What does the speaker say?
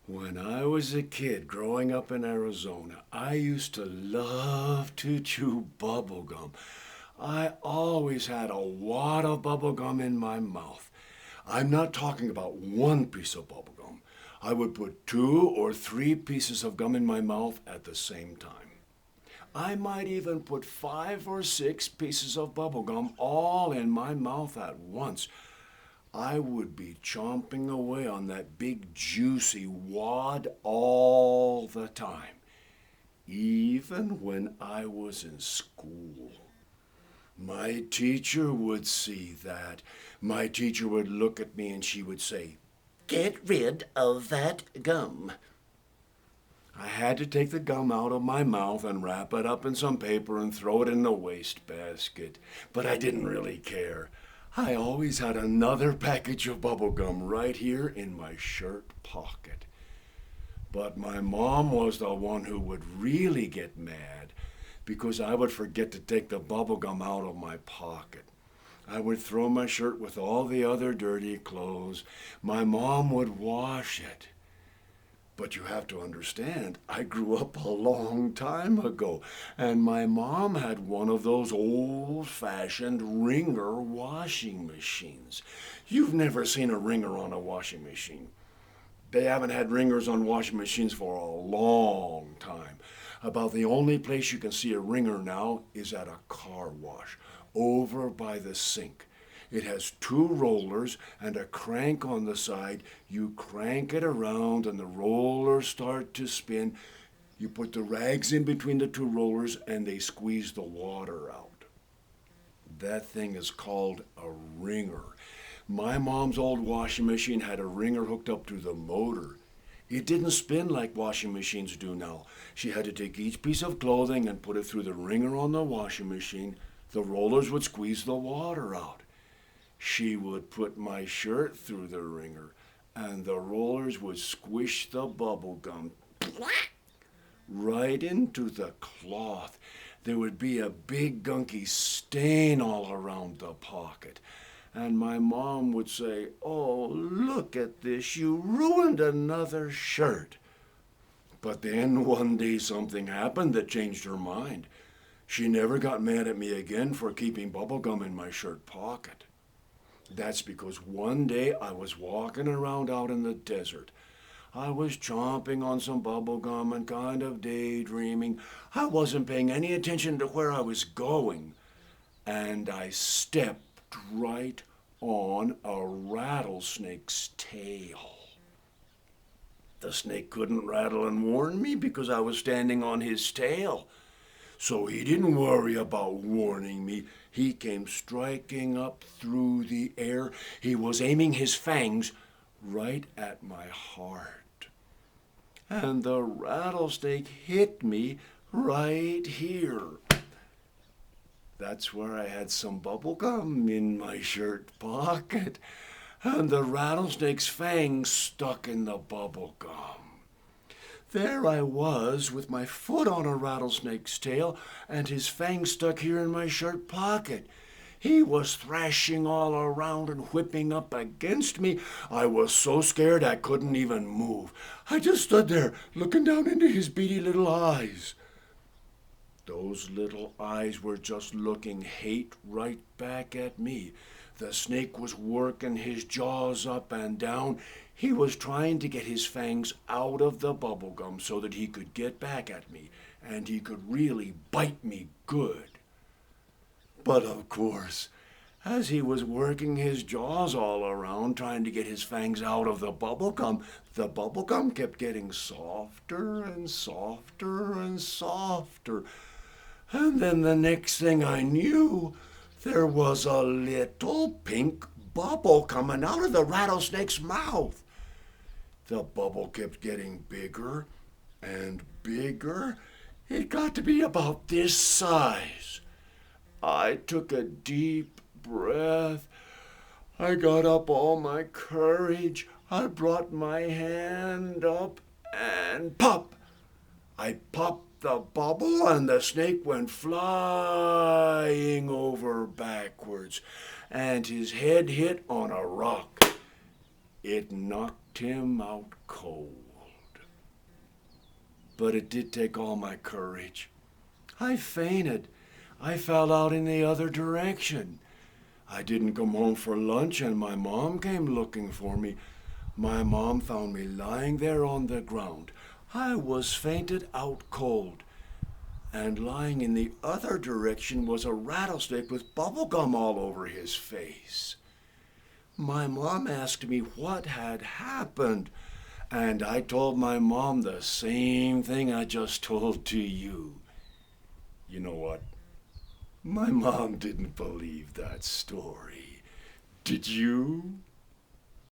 When I was a kid growing up in Arizona, I used to love to chew bubble gum. I always had a wad of bubble gum in my mouth. I'm not talking about one piece of bubble gum. I would put two or three pieces of gum in my mouth at the same time. I might even put five or six pieces of bubble gum all in my mouth at once. I would be chomping away on that big juicy wad all the time, even when I was in school. My teacher would see that. My teacher would look at me and she would say, "Get rid of that gum." I had to take the gum out of my mouth and wrap it up in some paper and throw it in the wastebasket. But I didn't really care. I always had another package of bubble gum right here in my shirt pocket. But my mom was the one who would really get mad because I would forget to take the bubble gum out of my pocket. I would throw my shirt with all the other dirty clothes. My mom would wash it. But you have to understand, I grew up a long time ago, and my mom had one of those old-fashioned wringer washing machines. You've never seen a wringer on a washing machine. They haven't had wringers on washing machines for a long time. About the only place you can see a wringer now is at a car wash, over by the sink. It has two rollers and a crank on the side. You crank it around and the rollers start to spin. You put the rags in between the two rollers and they squeeze the water out. That thing is called a wringer. My mom's old washing machine had a wringer hooked up to the motor. It didn't spin like washing machines do now. She had to take each piece of clothing and put it through the wringer on the washing machine. The rollers would squeeze the water out. She would put my shirt through the wringer, and the rollers would squish the bubble gum right into the cloth. There would be a big gunky stain all around the pocket. And my mom would say, "Oh, look at this, you ruined another shirt." But then one day something happened that changed her mind. She never got mad at me again for keeping bubble gum in my shirt pocket. That's because one day I was walking around out in the desert. I was chomping on some bubble gum and kind of daydreaming. I wasn't paying any attention to where I was going. And I stepped right on a rattlesnake's tail. The snake couldn't rattle and warn me because I was standing on his tail. So he didn't worry about warning me. He came striking up through the air. He was aiming his fangs right at my heart. And the rattlesnake hit me right here. That's where I had some bubble gum in my shirt pocket. And the rattlesnake's fangs stuck in the bubble gum. There I was with my foot on a rattlesnake's tail and his fangs stuck here in my shirt pocket. He was thrashing all around and whipping up against me. I was so scared I couldn't even move. I just stood there looking down into his beady little eyes. Those little eyes were just looking hate right back at me. The snake was working his jaws up and down. He was trying to get his fangs out of the bubble gum so that he could get back at me, and he could really bite me good. But of course, as he was working his jaws all around trying to get his fangs out of the bubble gum kept getting softer and softer and softer. And then the next thing I knew, there was a little pink bubble coming out of the rattlesnake's mouth. The bubble kept getting bigger and bigger. It got to be about this size. I took a deep breath. I got up all my courage. I brought my hand up and pop! I popped the bubble and the snake went flying over backwards and his head hit on a rock. It knocked him out cold. but it did take all my courage. I fainted. I fell out in the other direction. I didn't come home for lunch and my mom came looking for me. My mom found me lying there on the ground. I was fainted out cold. And lying in the other direction was a rattlesnake with bubble gum all over his face. My mom asked me what had happened, and I told my mom the same thing I just told to you. You know what? My mom didn't believe that story. Did you?